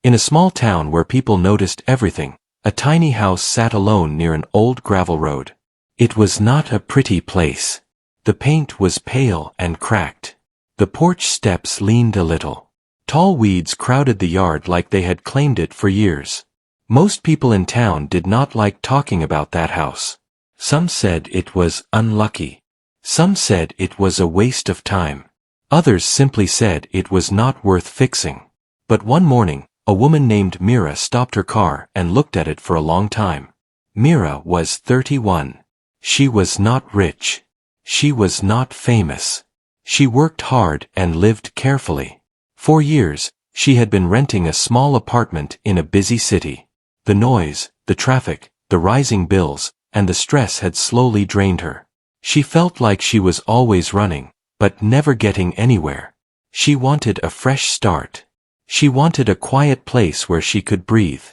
In a small town where people noticed everything, a tiny house sat alone near an old gravel road. It was not a pretty place. The paint was pale and cracked. The porch steps leaned a little. Tall weeds crowded the yard like they had claimed it for years. Most people in town did not like talking about that house. Some said it was unlucky. Some said it was a waste of time. Others simply said it was not worth fixing. But one morning, a woman named Mira stopped her car and looked at it for a long time. Mira was 31. She was not rich. She was not famous. She worked hard and lived carefully. For years, she had been renting a small apartment in a busy city. The noise, the traffic, the rising bills, and the stress had slowly drained her. She felt like she was always running, but never getting anywhere. She wanted a fresh start. She wanted a quiet place where she could breathe.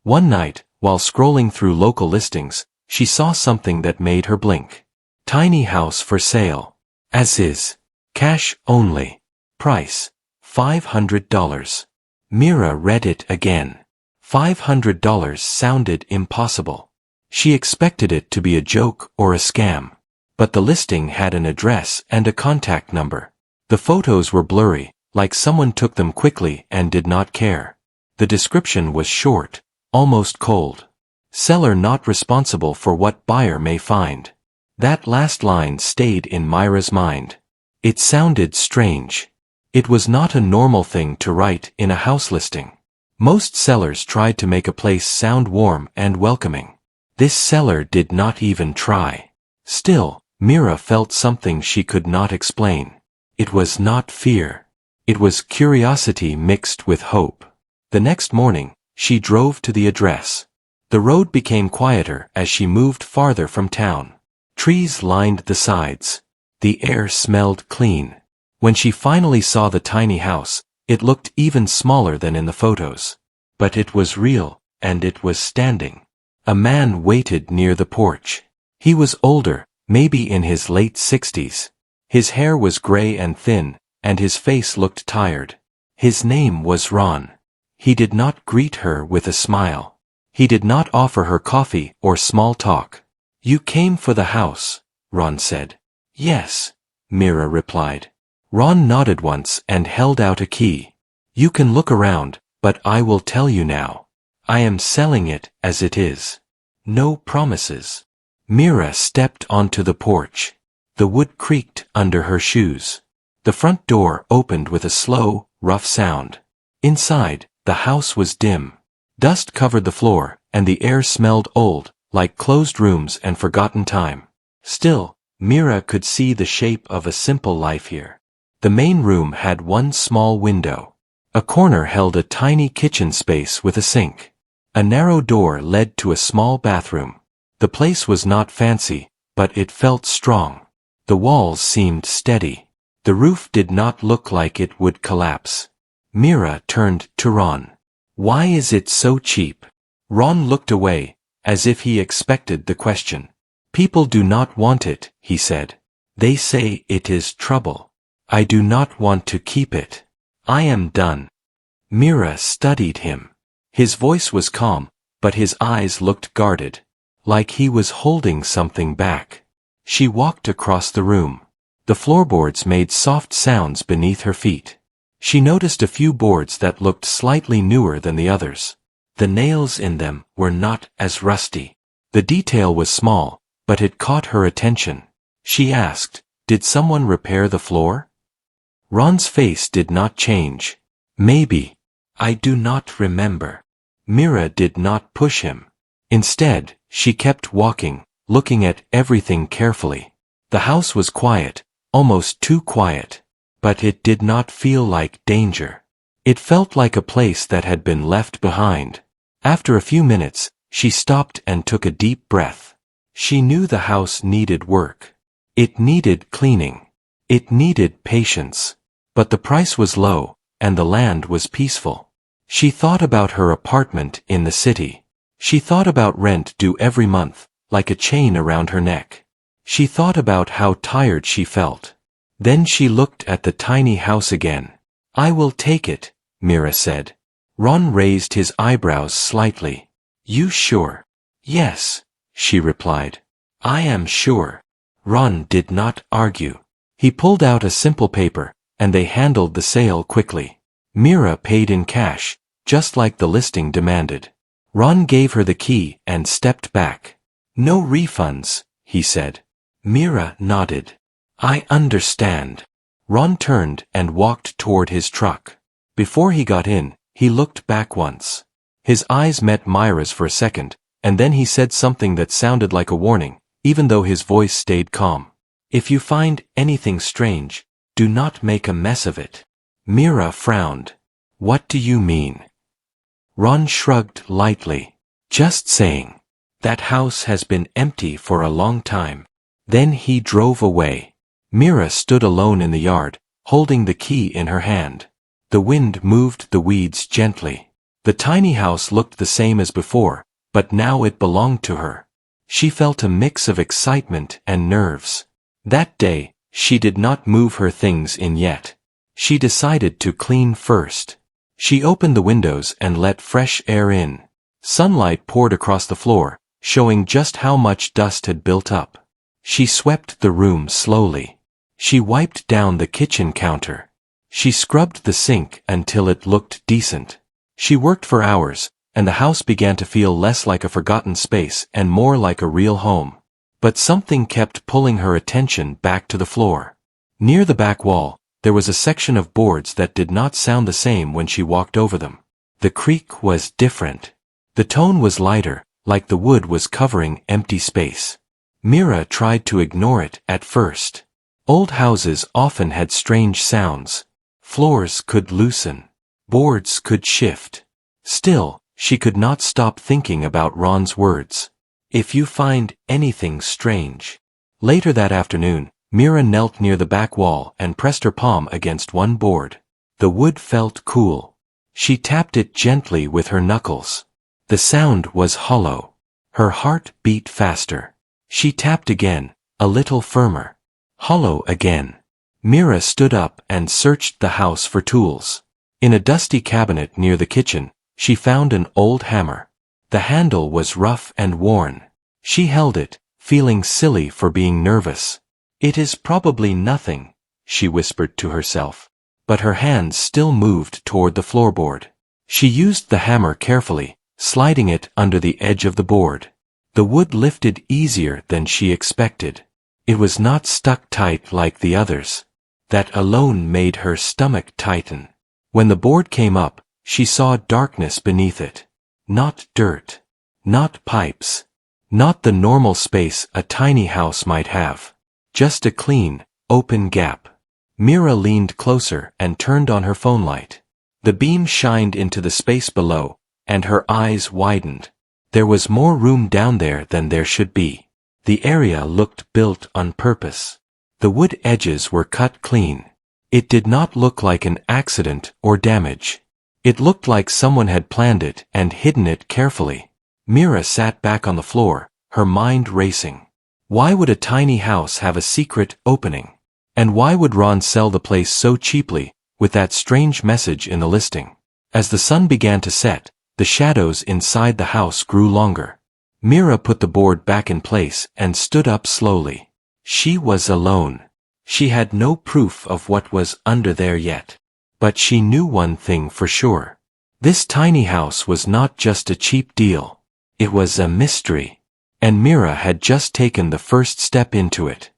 One night, while scrolling through local listings, she saw something that made her blink. Tiny house for sale. As is. Cash only. Price, $500. Mira read it again. $500 sounded impossible. She expected it to be a joke or a scam. But the listing had an address and a contact number. The photos were blurry, like someone took them quickly and did not care. The description was short, almost cold. Seller not responsible for what buyer may find. That last line stayed in Myra's mind. It sounded strange. It was not a normal thing to write in a house listing. Most sellers tried to make a place sound warm and welcoming. This seller did not even try. Still, Mira felt something she could not explain. It was not fear. It was curiosity mixed with hope. The next morning, she drove to the address. The road became quieter as she moved farther from town. Trees lined the sides. The air smelled clean. When she finally saw the tiny house, it looked even smaller than in the photos. But it was real, and it was standing. A man waited near the porch. He was older, maybe in his late 60s. His hair was gray and thin, and his face looked tired. His name was Ron. He did not greet her with a smile. He did not offer her coffee or small talk. "You came for the house," Ron said. "Yes," Mira replied. Ron nodded once and held out a key. "You can look around, but I will tell you now. I am selling it as it is. No promises." Mira stepped onto the porch. The wood creaked under her shoes. The front door opened with a slow, rough sound. Inside, the house was dim. Dust covered the floor, and the air smelled old, like closed rooms and forgotten time. Still, Mira could see the shape of a simple life here. The main room had one small window. A corner held a tiny kitchen space with a sink. A narrow door led to a small bathroom. The place was not fancy, but it felt strong. The walls seemed steady. The roof did not look like it would collapse. Mira turned to Ron. "Why is it so cheap?" Ron looked away, as if he expected the question. "People do not want it," he said. "They say it is trouble. I do not want to keep it. I am done." Mira studied him. His voice was calm, but his eyes looked guarded, like he was holding something back. She walked across the room. The floorboards made soft sounds beneath her feet. She noticed a few boards that looked slightly newer than the others. The nails in them were not as rusty. The detail was small, but it caught her attention. She asked, "Did someone repair the floor?" Ron's face did not change. "Maybe. I do not remember." Mira did not push him. Instead, she kept walking, looking at everything carefully. The house was quiet, almost too quiet. But it did not feel like danger. It felt like a place that had been left behind. After a few minutes, she stopped and took a deep breath. She knew the house needed work. It needed cleaning. It needed patience. But the price was low, and the land was peaceful. She thought about her apartment in the city. She thought about rent due every month, like a chain around her neck. She thought about how tired she felt. Then she looked at the tiny house again. "I will take it," Mira said. Ron raised his eyebrows slightly. You sure? Yes, she replied. I am sure. Ron did not argue. He pulled out a simple paper, and they handled the sale quickly. Mira paid in cash, just like the listing demanded. Ron gave her the key and stepped back. No refunds, he said. Mira nodded. I understand. Ron turned and walked toward his truck. Before he got in, he looked back once. His eyes met Myra's for a second, and then he said something that sounded like a warning, even though his voice stayed calm. If you find anything strange, do not make a mess of it. Mira frowned. What do you mean? Ron shrugged lightly. Just saying. That house has been empty for a long time. Then he drove away. Mira stood alone in the yard, holding the key in her hand. The wind moved the weeds gently. The tiny house looked the same as before, but now it belonged to her. She felt a mix of excitement and nerves. That day, she did not move her things in yet. She decided to clean first. She opened the windows and let fresh air in. Sunlight poured across the floor, showing just how much dust had built up. She swept the room slowly. She wiped down the kitchen counter. She scrubbed the sink until it looked decent. She worked for hours, and the house began to feel less like a forgotten space and more like a real home. But something kept pulling her attention back to the floor. Near the back wall, there was a section of boards that did not sound the same when she walked over them. The creak was different. The tone was lighter, like the wood was covering empty space. Mira tried to ignore it at first. Old houses often had strange sounds. Floors could loosen. Boards could shift. Still, she could not stop thinking about Ron's words. If you find anything strange. Later that afternoon, Mira knelt near the back wall and pressed her palm against one board. The wood felt cool. She tapped it gently with her knuckles. The sound was hollow. Her heart beat faster. She tapped again, a little firmer. Hollow again. Mira stood up and searched the house for tools. In a dusty cabinet near the kitchen, she found an old hammer. The handle was rough and worn. She held it, feeling silly for being nervous. It is probably nothing, she whispered to herself. But her hands still moved toward the floorboard. She used the hammer carefully, sliding it under the edge of the board. The wood lifted easier than she expected. It was not stuck tight like the others. That alone made her stomach tighten. When the board came up, she saw darkness beneath it. Not dirt. Not pipes. Not the normal space a tiny house might have. Just a clean, open gap. Mira leaned closer and turned on her phone light. The beam shined into the space below, and her eyes widened. There was more room down there than there should be. The area looked built on purpose. The wood edges were cut clean. It did not look like an accident or damage. It looked like someone had planned it and hidden it carefully. Mira sat back on the floor, her mind racing. Why would a tiny house have a secret opening? And why would Ron sell the place so cheaply, with that strange message in the listing? As the sun began to set, the shadows inside the house grew longer. Mira put the board back in place and stood up slowly. She was alone. She had no proof of what was under there yet. But she knew one thing for sure. This tiny house was not just a cheap deal. It was a mystery. And Mira had just taken the first step into it.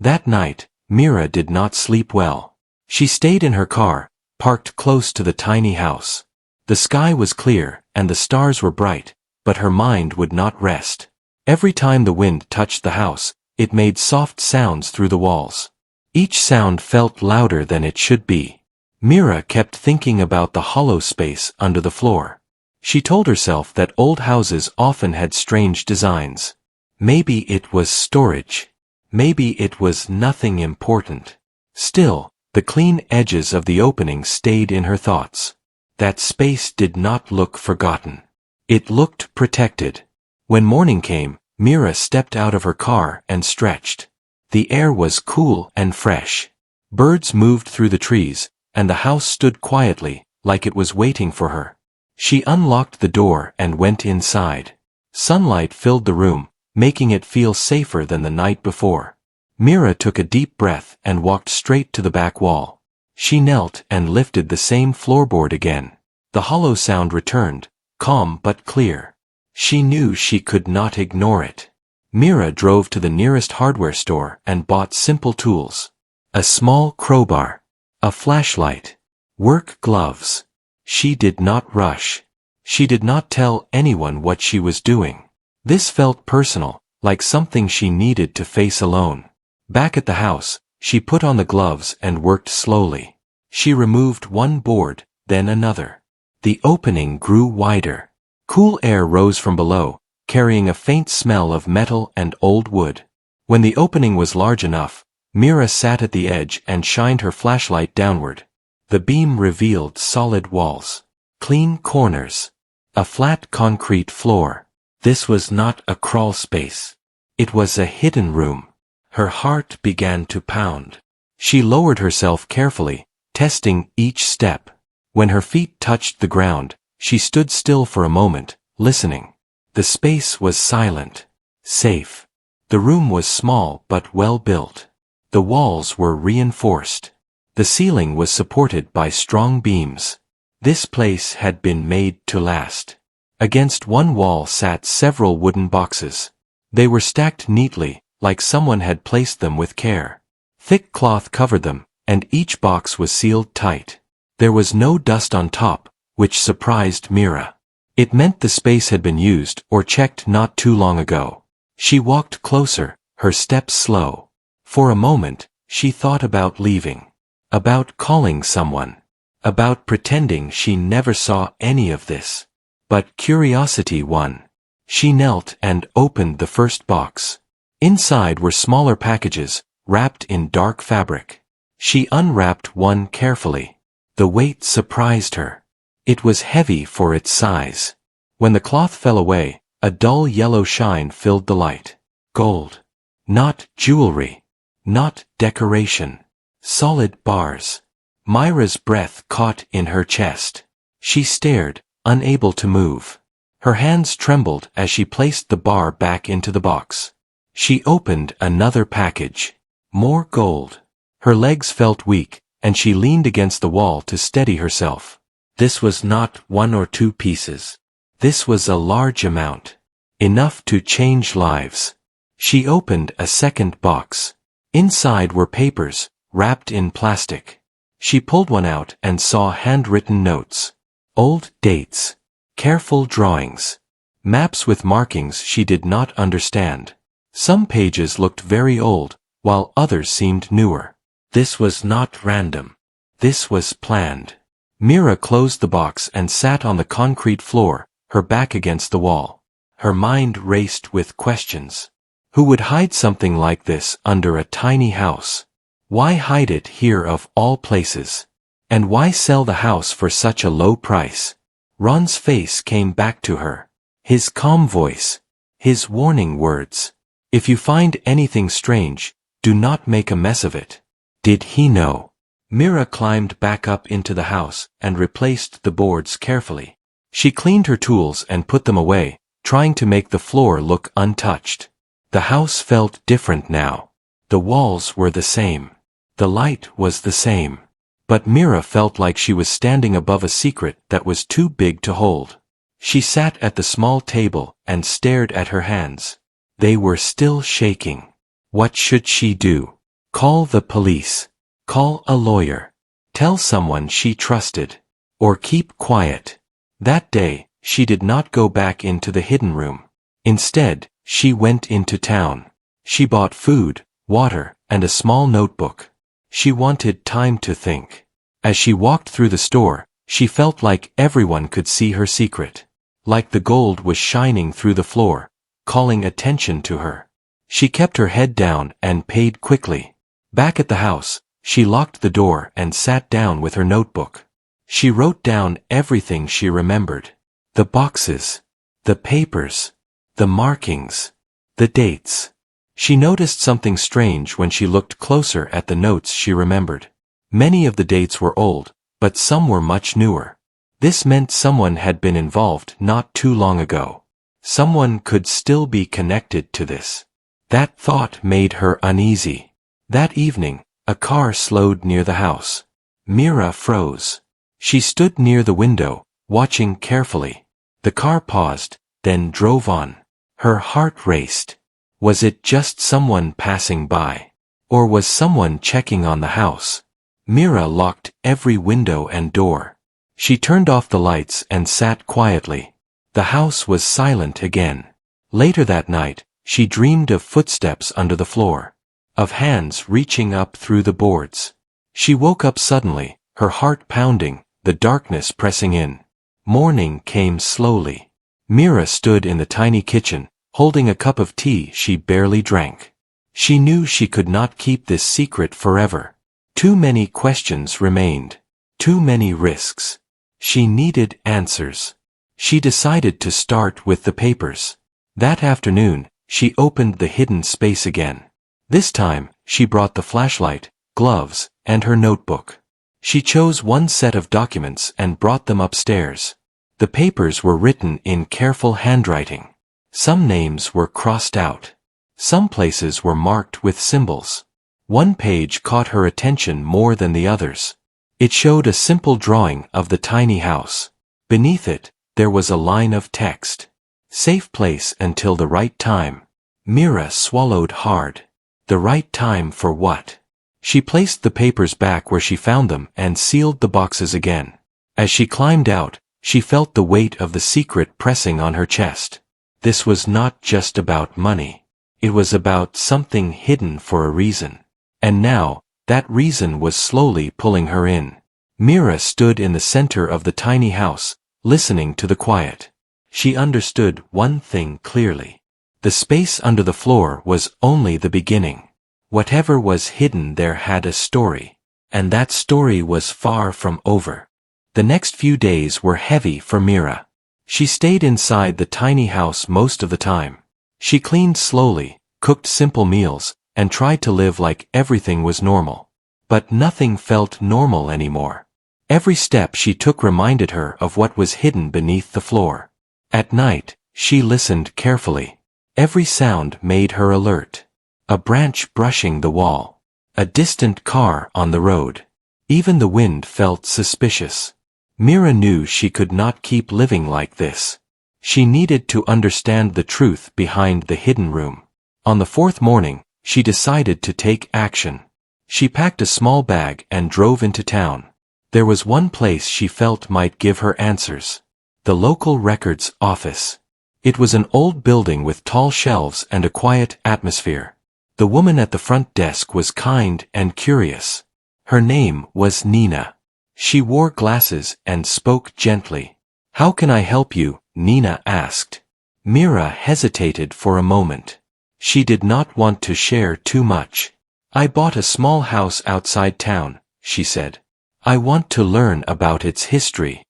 That night, Mira did not sleep well. She stayed in her car, parked close to the tiny house. The sky was clear, and the stars were bright, but her mind would not rest. Every time the wind touched the house, it made soft sounds through the walls. Each sound felt louder than it should be. Mira kept thinking about the hollow space under the floor. She told herself that old houses often had strange designs. Maybe it was storage. Maybe it was nothing important. Still, the clean edges of the opening stayed in her thoughts. That space did not look forgotten. It looked protected. When morning came, Mira stepped out of her car and stretched. The air was cool and fresh. Birds moved through the trees, and the house stood quietly, like it was waiting for her. She unlocked the door and went inside. Sunlight filled the room, making it feel safer than the night before. Mira took a deep breath and walked straight to the back wall. She knelt and lifted the same floorboard again. The hollow sound returned, calm but clear. She knew she could not ignore it. Mira drove to the nearest hardware store and bought simple tools. A small crowbar, a flashlight, work gloves. She did not rush. She did not tell anyone what she was doing. This felt personal, like something she needed to face alone. Back at the house, she put on the gloves and worked slowly. She removed one board, then another. The opening grew wider. Cool air rose from below, carrying a faint smell of metal and old wood. When the opening was large enough, Mira sat at the edge and shined her flashlight downward. The beam revealed solid walls, clean corners, a flat concrete floor. This was not a crawl space. It was a hidden room. Her heart began to pound. She lowered herself carefully, testing each step. When her feet touched the ground, she stood still for a moment, listening. The space was silent, safe. The room was small but well built. The walls were reinforced. The ceiling was supported by strong beams. This place had been made to last. Against one wall sat several wooden boxes. They were stacked neatly, like someone had placed them with care. Thick cloth covered them, and each box was sealed tight. There was no dust on top, which surprised Mira. It meant the space had been used or checked not too long ago. She walked closer, her steps slow. For a moment, she thought about leaving. About calling someone. About pretending she never saw any of this. But curiosity won. She knelt and opened the first box. Inside were smaller packages, wrapped in dark fabric. She unwrapped one carefully. The weight surprised her. It was heavy for its size. When the cloth fell away, a dull yellow shine filled the light. Gold. Not jewelry. Not decoration. Solid bars. Myra's breath caught in her chest. She stared, unable to move. Her hands trembled as she placed the bar back into the box. She opened another package. More gold. Her legs felt weak, and she leaned against the wall to steady herself. This was not one or two pieces. This was a large amount. Enough to change lives. She opened a second box. Inside were papers, wrapped in plastic. She pulled one out and saw handwritten notes. Old dates. Careful drawings. Maps with markings she did not understand. Some pages looked very old, while others seemed newer. This was not random. This was planned. Mira closed the box and sat on the concrete floor, her back against the wall. Her mind raced with questions. Who would hide something like this under a tiny house? Why hide it here of all places? And why sell the house for such a low price? Ron's face came back to her. His calm voice. His warning words. If you find anything strange, do not make a mess of it. Did he know? Mira climbed back up into the house and replaced the boards carefully. She cleaned her tools and put them away, trying to make the floor look untouched. The house felt different now. The walls were the same. The light was the same. But Mira felt like she was standing above a secret that was too big to hold. She sat at the small table and stared at her hands. They were still shaking. What should she do? Call the police. Call a lawyer. Tell someone she trusted. Or keep quiet. That day, she did not go back into the hidden room. Instead, she went into town. She bought food, water, and a small notebook. She wanted time to think. As she walked through the store, she felt like everyone could see her secret. Like the gold was shining through the floor, calling attention to her. She kept her head down and paid quickly. Back at the house, she locked the door and sat down with her notebook. She wrote down everything she remembered. The boxes. The papers. The markings. The dates. She noticed something strange when she looked closer at the notes she remembered. Many of the dates were old, but some were much newer. This meant someone had been involved not too long ago. Someone could still be connected to this. That thought made her uneasy. That evening, a car slowed near the house. Mira froze. She stood near the window, watching carefully. The car paused, then drove on. Her heart raced. Was it just someone passing by? Or was someone checking on the house? Mira locked every window and door. She turned off the lights and sat quietly. The house was silent again. Later that night, she dreamed of footsteps under the floor, of hands reaching up through the boards. She woke up suddenly, her heart pounding, the darkness pressing in. Morning came slowly. Mira stood in the tiny kitchen, holding a cup of tea she barely drank. She knew she could not keep this secret forever. Too many questions remained. Too many risks. She needed answers. She decided to start with the papers. That afternoon, she opened the hidden space again. This time, she brought the flashlight, gloves, and her notebook. She chose one set of documents and brought them upstairs. The papers were written in careful handwriting. Some names were crossed out. Some places were marked with symbols. One page caught her attention more than the others. It showed a simple drawing of the tiny house. Beneath it, there was a line of text. Safe place until the right time. Mira swallowed hard. The right time for what? She placed the papers back where she found them and sealed the boxes again. As she climbed out, she felt the weight of the secret pressing on her chest. This was not just about money. It was about something hidden for a reason. And now, that reason was slowly pulling her in. Mira stood in the center of the tiny house, listening to the quiet. She understood one thing clearly. The space under the floor was only the beginning. Whatever was hidden there had a story. And that story was far from over. The next few days were heavy for Mira. She stayed inside the tiny house most of the time. She cleaned slowly, cooked simple meals, and tried to live like everything was normal. But nothing felt normal anymore. Every step she took reminded her of what was hidden beneath the floor. At night, she listened carefully. Every sound made her alert. A branch brushing the wall. A distant car on the road. Even the wind felt suspicious. Mira knew she could not keep living like this. She needed to understand the truth behind the hidden room. On the fourth morning, she decided to take action. She packed a small bag and drove into town. There was one place she felt might give her answers. The local records office. It was an old building with tall shelves and a quiet atmosphere. The woman at the front desk was kind and curious. Her name was Nina. She wore glasses and spoke gently. "How can I help you?" Nina asked. Mira hesitated for a moment. She did not want to share too much. "I bought a small house outside town," she said. "I want to learn about its history."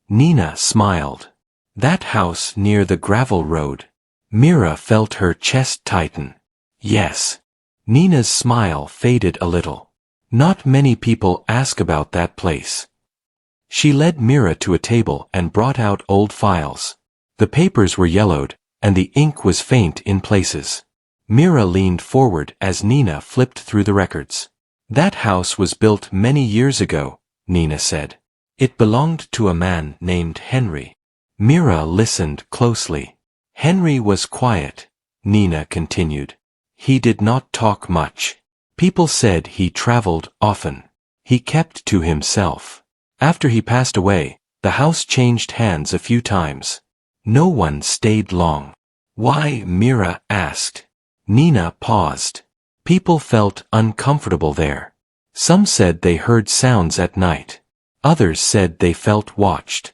Nina smiled. That house near the gravel road. Mira felt her chest tighten. Yes. Nina's smile faded a little. Not many people ask about that place. She led Mira to a table and brought out old files. The papers were yellowed, and the ink was faint in places. Mira leaned forward as Nina flipped through the records. "That house was built many years ago," Nina said. "It belonged to a man named Henry." Mira listened closely. "Henry was quiet," Nina continued. "He did not talk much. People said he traveled often. He kept to himself. After he passed away, the house changed hands a few times. No one stayed long." "Why?" Mira asked. Nina paused. People felt uncomfortable there. Some said they heard sounds at night. Others said they felt watched.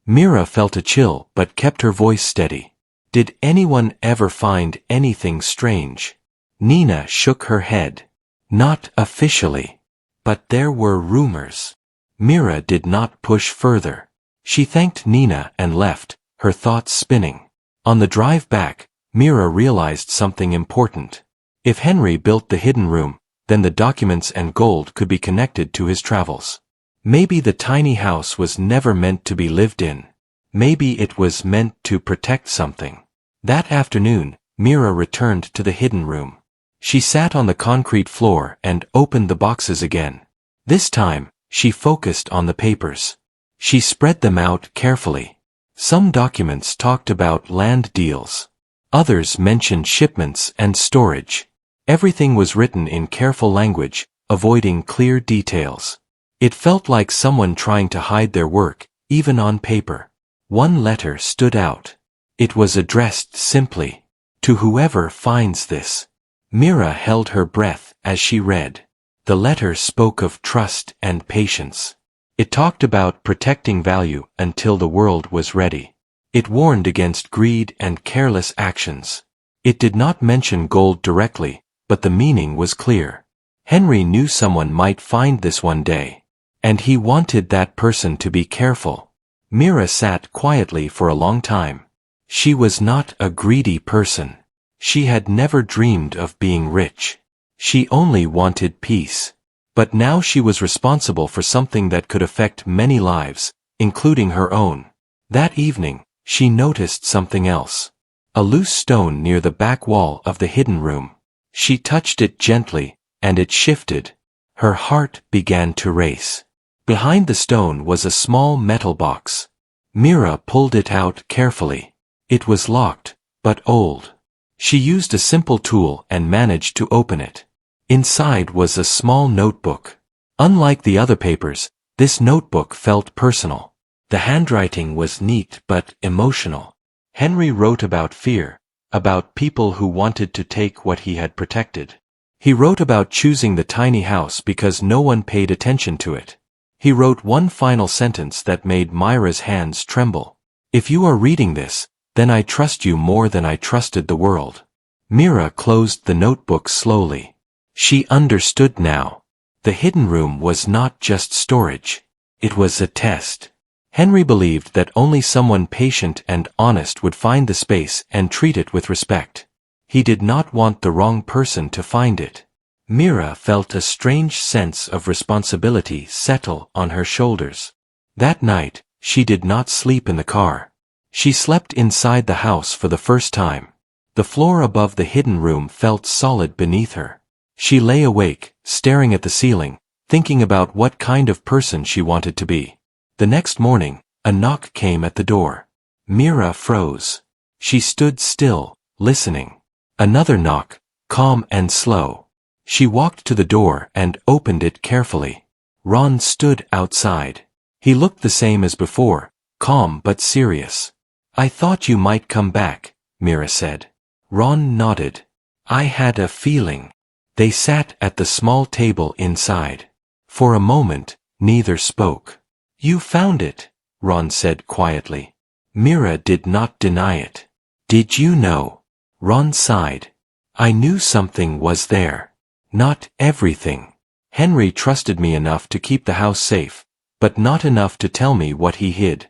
Mira felt a chill but kept her voice steady. "Did anyone ever find anything strange?" Nina shook her head. "Not officially. But there were rumors." Mira did not push further. She thanked Nina and left, her thoughts spinning. On the drive back, Mira realized something important. If Henry built the hidden room, then the documents and gold could be connected to his travels. Maybe the tiny house was never meant to be lived in. Maybe it was meant to protect something. That afternoon, Mira returned to the hidden room. She sat on the concrete floor and opened the boxes again. This time, she focused on the papers. She spread them out carefully. Some documents talked about land deals. Others mentioned shipments and storage. Everything was written in careful language, avoiding clear details. It felt like someone trying to hide their work, even on paper. One letter stood out. It was addressed simply, "To whoever finds this." Mira held her breath as she read. The letter spoke of trust and patience. It talked about protecting value until the world was ready. It warned against greed and careless actions. It did not mention gold directly, but the meaning was clear. Henry knew someone might find this one day, and he wanted that person to be careful. Mira sat quietly for a long time. She was not a greedy person. She had never dreamed of being rich. She only wanted peace. But now she was responsible for something that could affect many lives, including her own. That evening, she noticed something else. A loose stone near the back wall of the hidden room. She touched it gently, and it shifted. Her heart began to race. Behind the stone was a small metal box. Mira pulled it out carefully. It was locked, but old. She used a simple tool and managed to open it. Inside was a small notebook. Unlike the other papers, this notebook felt personal. The handwriting was neat but emotional. Henry wrote about fear, about people who wanted to take what he had protected. He wrote about choosing the tiny house because no one paid attention to it. He wrote one final sentence that made Myra's hands tremble. "If you are reading this, then I trust you more than I trusted the world." Mira closed the notebook slowly. She understood now. The hidden room was not just storage. It was a test. Henry believed that only someone patient and honest would find the space and treat it with respect. He did not want the wrong person to find it. Mira felt a strange sense of responsibility settle on her shoulders. That night, she did not sleep in the car. She slept inside the house for the first time. The floor above the hidden room felt solid beneath her. She lay awake, staring at the ceiling, thinking about what kind of person she wanted to be. The next morning, a knock came at the door. Mira froze. She stood still, listening. Another knock, calm and slow. She walked to the door and opened it carefully. Ron stood outside. He looked the same as before, calm but serious. "I thought you might come back," Mira said. Ron nodded. "I had a feeling." They sat at the small table inside. For a moment, neither spoke. "You found it," Ron said quietly. Mira did not deny it. "Did you know?" Ron sighed. "I knew something was there. Not everything. Henry trusted me enough to keep the house safe, but not enough to tell me what he hid."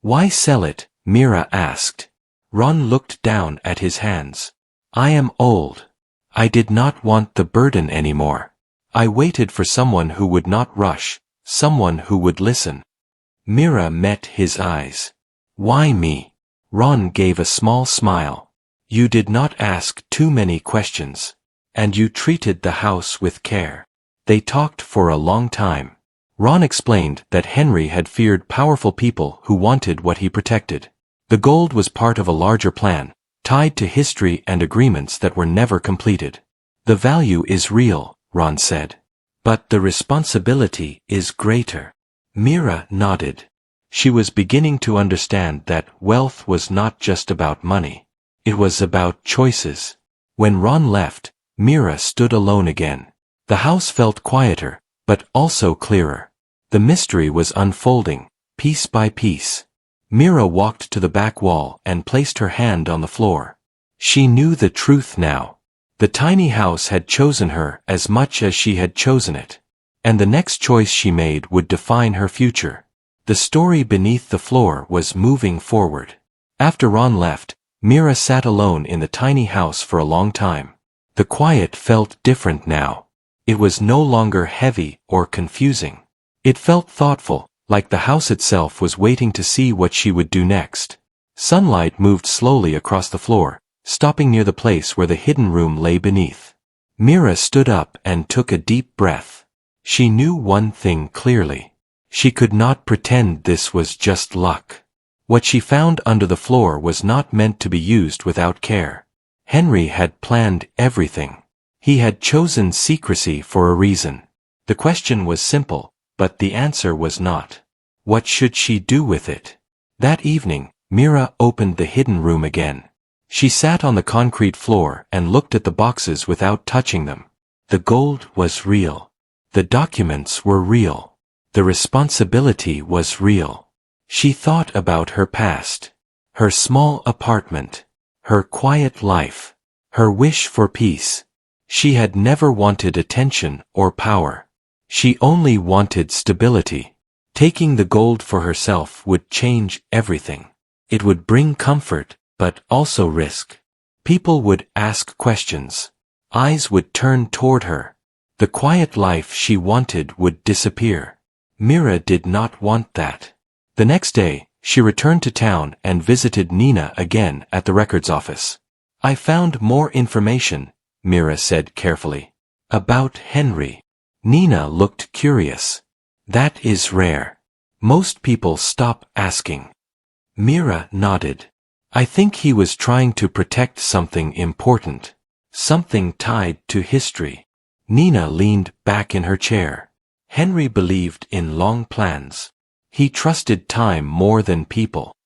"Why sell it?" Mira asked. Ron looked down at his hands. "I am old. I did not want the burden anymore. I waited for someone who would not rush, someone who would listen." Mira met his eyes. "Why me?" Ron gave a small smile. "You did not ask too many questions. And you treated the house with care." They talked for a long time. Ron explained that Henry had feared powerful people who wanted what he protected. The gold was part of a larger plan, tied to history and agreements that were never completed. "The value is real," Ron said. "But the responsibility is greater." Mira nodded. She was beginning to understand that wealth was not just about money. It was about choices. When Ron left, Mira stood alone again. The house felt quieter, but also clearer. The mystery was unfolding, piece by piece. Mira walked to the back wall and placed her hand on the floor. She knew the truth now. The tiny house had chosen her as much as she had chosen it. And the next choice she made would define her future. The story beneath the floor was moving forward. After Ron left, Mira sat alone in the tiny house for a long time. The quiet felt different now. It was no longer heavy or confusing. It felt thoughtful, like the house itself was waiting to see what she would do next. Sunlight moved slowly across the floor, stopping near the place where the hidden room lay beneath. Mira stood up and took a deep breath. She knew one thing clearly. She could not pretend this was just luck. What she found under the floor was not meant to be used without care. Henry had planned everything. He had chosen secrecy for a reason. The question was simple, but the answer was not. What should she do with it? That evening, Mira opened the hidden room again. She sat on the concrete floor and looked at the boxes without touching them. The gold was real. The documents were real. The responsibility was real. She thought about her past. Her small apartment. Her quiet life. Her wish for peace. She had never wanted attention or power. She only wanted stability. Taking the gold for herself would change everything. It would bring comfort, but also risk. People would ask questions. Eyes would turn toward her. The quiet life she wanted would disappear. Mira did not want that. The next day, she returned to town and visited Nina again at the records office. "I found more information," Mira said carefully. "About Henry." Nina looked curious. "That is rare. Most people stop asking." Mira nodded. "I think he was trying to protect something important. Something tied to history." Nina leaned back in her chair. Henry believed in long plans. He trusted time more than people.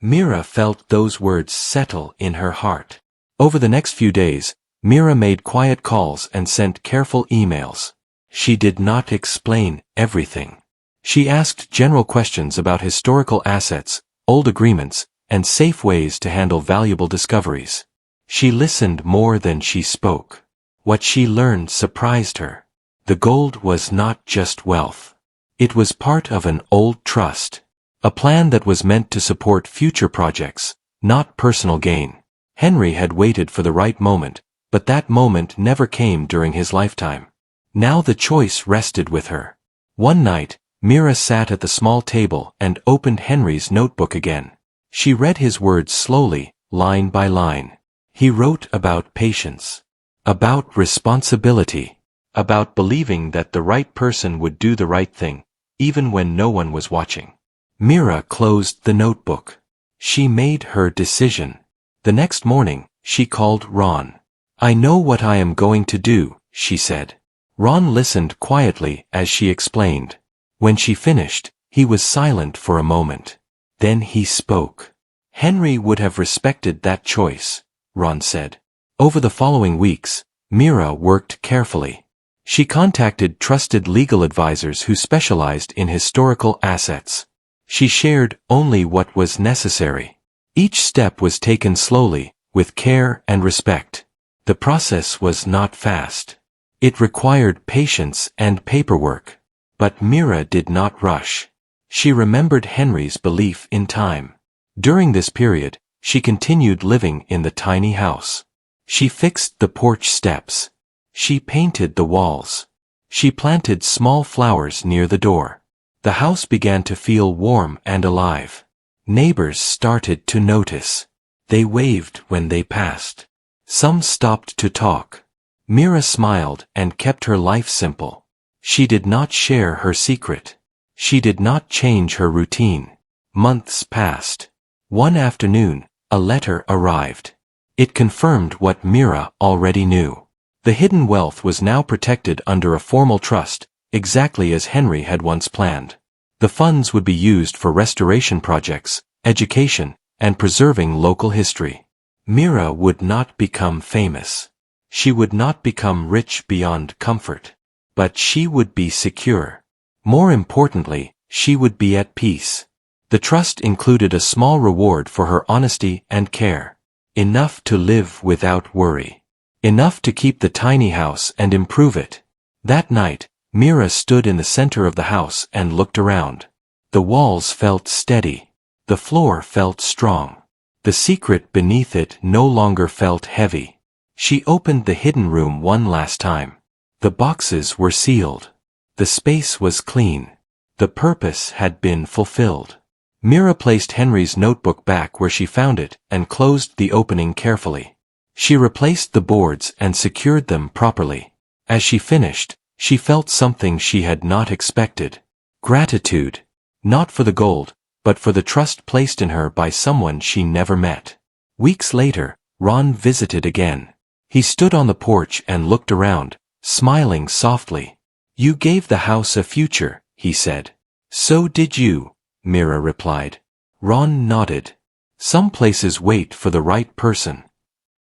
Mira felt those words settle in her heart. Over the next few days, Mira made quiet calls and sent careful emails. She did not explain everything. She asked general questions about historical assets, old agreements, and safe ways to handle valuable discoveries. She listened more than she spoke. What she learned surprised her. The gold was not just wealth. It was part of an old trust. A plan that was meant to support future projects, not personal gain. Henry had waited for the right moment, but that moment never came during his lifetime. Now the choice rested with her. One night, Mira sat at the small table and opened Henry's notebook again. She read his words slowly, line by line. He wrote about patience, about responsibility, about believing that the right person would do the right thing, even when no one was watching. Mira closed the notebook. She made her decision. The next morning, she called Ron. "I know what I am going to do," she said. Ron listened quietly as she explained. When she finished, he was silent for a moment. Then he spoke. "Henry would have respected that choice," Ron said. Over the following weeks, Mira worked carefully. She contacted trusted legal advisors who specialized in historical assets. She shared only what was necessary. Each step was taken slowly, with care and respect. The process was not fast. It required patience and paperwork. But Mira did not rush. She remembered Henry's belief in time. During this period, she continued living in the tiny house. She fixed the porch steps. She painted the walls. She planted small flowers near the door. The house began to feel warm and alive. Neighbors started to notice. They waved when they passed. Some stopped to talk. Mira smiled and kept her life simple. She did not share her secret. She did not change her routine. Months passed. One afternoon, a letter arrived. It confirmed what Mira already knew. The hidden wealth was now protected under a formal trust, exactly as Henry had once planned. The funds would be used for restoration projects, education, and preserving local history. Mira would not become famous. She would not become rich beyond comfort. But she would be secure. More importantly, she would be at peace. The trust included a small reward for her honesty and care. Enough to live without worry. Enough to keep the tiny house and improve it. That night, Mira stood in the center of the house and looked around. The walls felt steady. The floor felt strong. The secret beneath it no longer felt heavy. She opened the hidden room one last time. The boxes were sealed. The space was clean. The purpose had been fulfilled. Mira placed Henry's notebook back where she found it and closed the opening carefully. She replaced the boards and secured them properly. As she finished, she felt something she had not expected. Gratitude. Not for the gold, but for the trust placed in her by someone she never met. Weeks later, Ron visited again. He stood on the porch and looked around, smiling softly. "You gave the house a future," he said. "So did you," Mira replied. Ron nodded. Some places wait for the right person.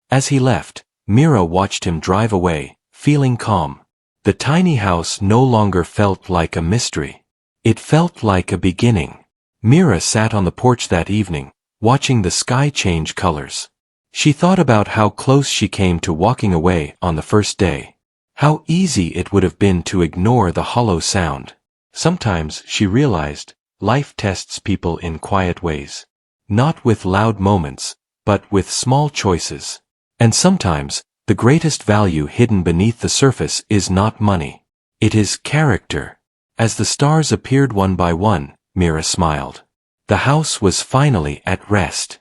As he left, Mira watched him drive away, feeling calm. The tiny house no longer felt like a mystery. It felt like a beginning. Mira sat on the porch that evening, watching the sky change colors. She thought about how close she came to walking away on the first day. How easy it would have been to ignore the hollow sound. Sometimes, she realized, life tests people in quiet ways. Not with loud moments, but with small choices. And sometimes, the greatest value hidden beneath the surface is not money. It is character. As the stars appeared one by one, Mira smiled. The house was finally at rest.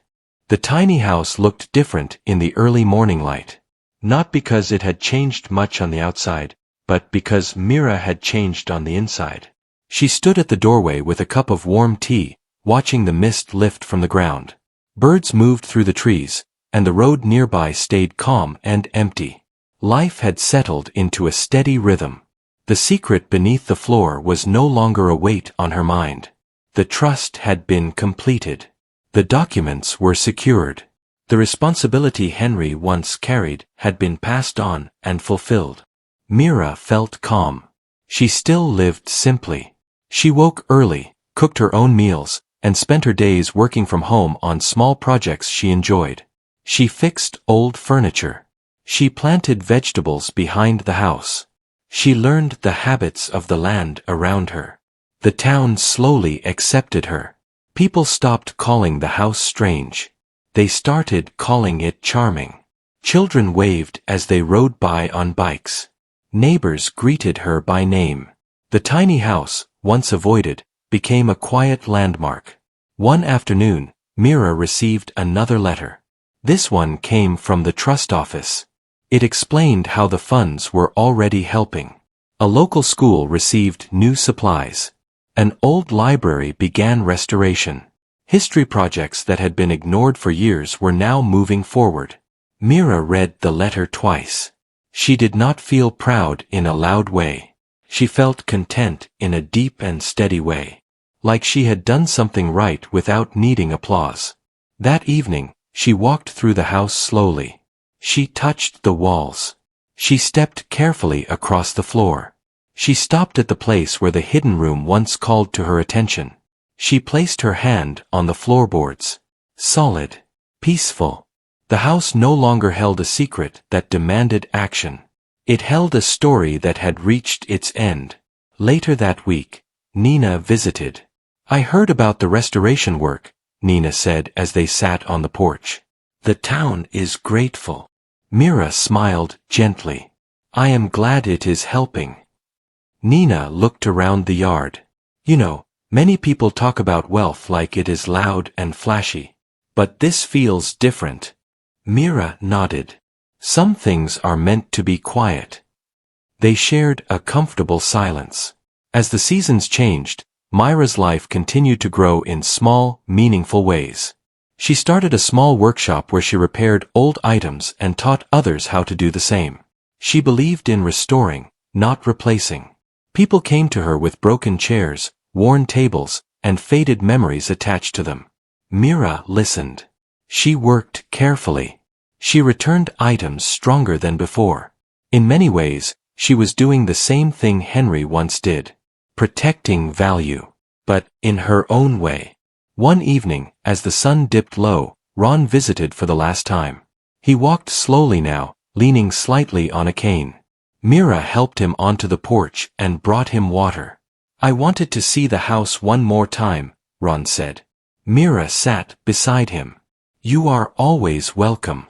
The tiny house looked different in the early morning light. Not because it had changed much on the outside, but because Mira had changed on the inside. She stood at the doorway with a cup of warm tea, watching the mist lift from the ground. Birds moved through the trees, and the road nearby stayed calm and empty. Life had settled into a steady rhythm. The secret beneath the floor was no longer a weight on her mind. The trust had been completed. The documents were secured. The responsibility Henry once carried had been passed on and fulfilled. Mira felt calm. She still lived simply. She woke early, cooked her own meals, and spent her days working from home on small projects she enjoyed. She fixed old furniture. She planted vegetables behind the house. She learned the habits of the land around her. The town slowly accepted her. People stopped calling the house strange. They started calling it charming. Children waved as they rode by on bikes. Neighbors greeted her by name. The tiny house, once avoided, became a quiet landmark. One afternoon, Mira received another letter. This one came from the trust office. It explained how the funds were already helping. A local school received new supplies. An old library began restoration. History projects that had been ignored for years were now moving forward. Mira read the letter twice. She did not feel proud in a loud way. She felt content in a deep and steady way. Like she had done something right without needing applause. That evening, she walked through the house slowly. She touched the walls. She stepped carefully across the floor. She stopped at the place where the hidden room once called to her attention. She placed her hand on the floorboards. Solid. Peaceful. The house no longer held a secret that demanded action. It held a story that had reached its end. Later that week, Nina visited. "I heard about the restoration work," Nina said as they sat on the porch. "The town is grateful." Mira smiled gently. "I am glad it is helping." Nina looked around the yard. "You know, many people talk about wealth like it is loud and flashy. But this feels different." Mira nodded. "Some things are meant to be quiet." They shared a comfortable silence. As the seasons changed, Myra's life continued to grow in small, meaningful ways. She started a small workshop where she repaired old items and taught others how to do the same. She believed in restoring, not replacing. People came to her with broken chairs, worn tables, and faded memories attached to them. Mira listened. She worked carefully. She returned items stronger than before. In many ways, she was doing the same thing Henry once did. Protecting value. But, in her own way. One evening, as the sun dipped low, Ron visited for the last time. He walked slowly now, leaning slightly on a cane. Mira helped him onto the porch and brought him water. "I wanted to see the house one more time," Ron said. Mira sat beside him. "You are always welcome."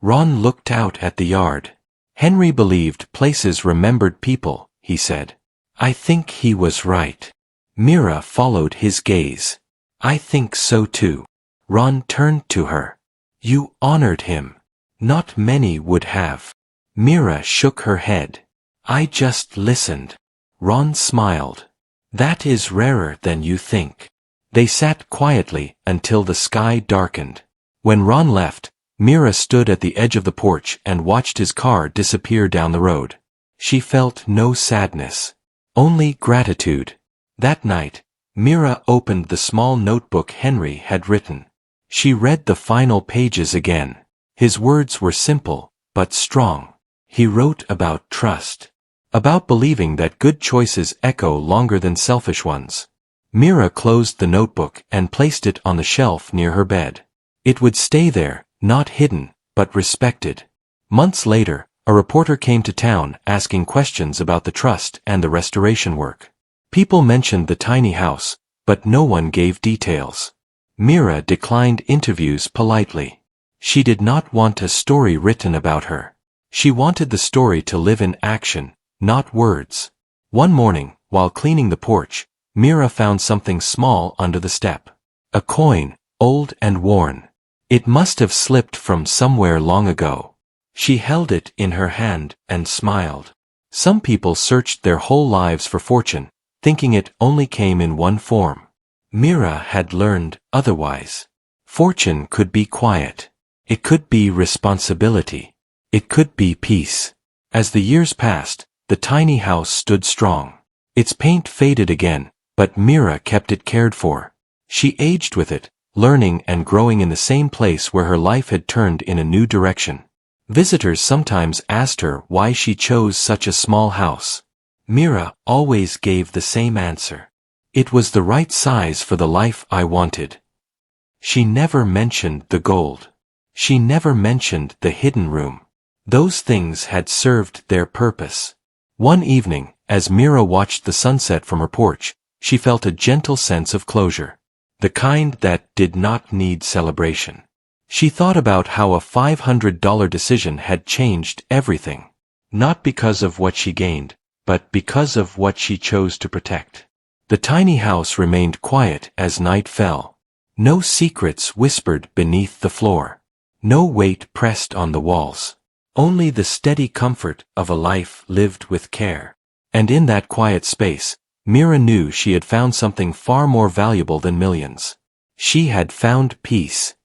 Ron looked out at the yard. "Henry believed places remembered people," he said. "I think he was right." Mira followed his gaze. I think so too. Ron turned to her. You honored him. Not many would have. Mira shook her head. I just listened. Ron smiled. That is rarer than you think. They sat quietly until the sky darkened. When Ron left, Mira stood at the edge of the porch and watched his car disappear down the road. She felt no sadness. Only gratitude. That night, Mira opened the small notebook Henry had written. She read the final pages again. His words were simple, but strong. He wrote about trust. About believing that good choices echo longer than selfish ones. Mira closed the notebook and placed it on the shelf near her bed. It would stay there, not hidden, but respected. Months later, a reporter came to town asking questions about the trust and the restoration work. People mentioned the tiny house, but no one gave details. Mira declined interviews politely. She did not want a story written about her. She wanted the story to live in action, not words. One morning, while cleaning the porch, Mira found something small under the step. A coin, old and worn. It must have slipped from somewhere long ago. She held it in her hand and smiled. Some people searched their whole lives for fortune, thinking it only came in one form. Mira had learned otherwise. Fortune could be quiet. It could be responsibility. It could be peace. As the years passed, the tiny house stood strong. Its paint faded again, but Mira kept it cared for. She aged with it, learning and growing in the same place where her life had turned in a new direction. Visitors sometimes asked her why she chose such a small house. Mira always gave the same answer. It was the right size for the life I wanted. She never mentioned the gold. She never mentioned the hidden room. Those things had served their purpose. One evening, as Mira watched the sunset from her porch, she felt a gentle sense of closure. The kind that did not need celebration. She thought about how a $500 decision had changed everything. Not because of what she gained, but because of what she chose to protect. The tiny house remained quiet as night fell. No secrets whispered beneath the floor. No weight pressed on the walls. Only the steady comfort of a life lived with care. And in that quiet space, Mira knew she had found something far more valuable than millions. She had found peace.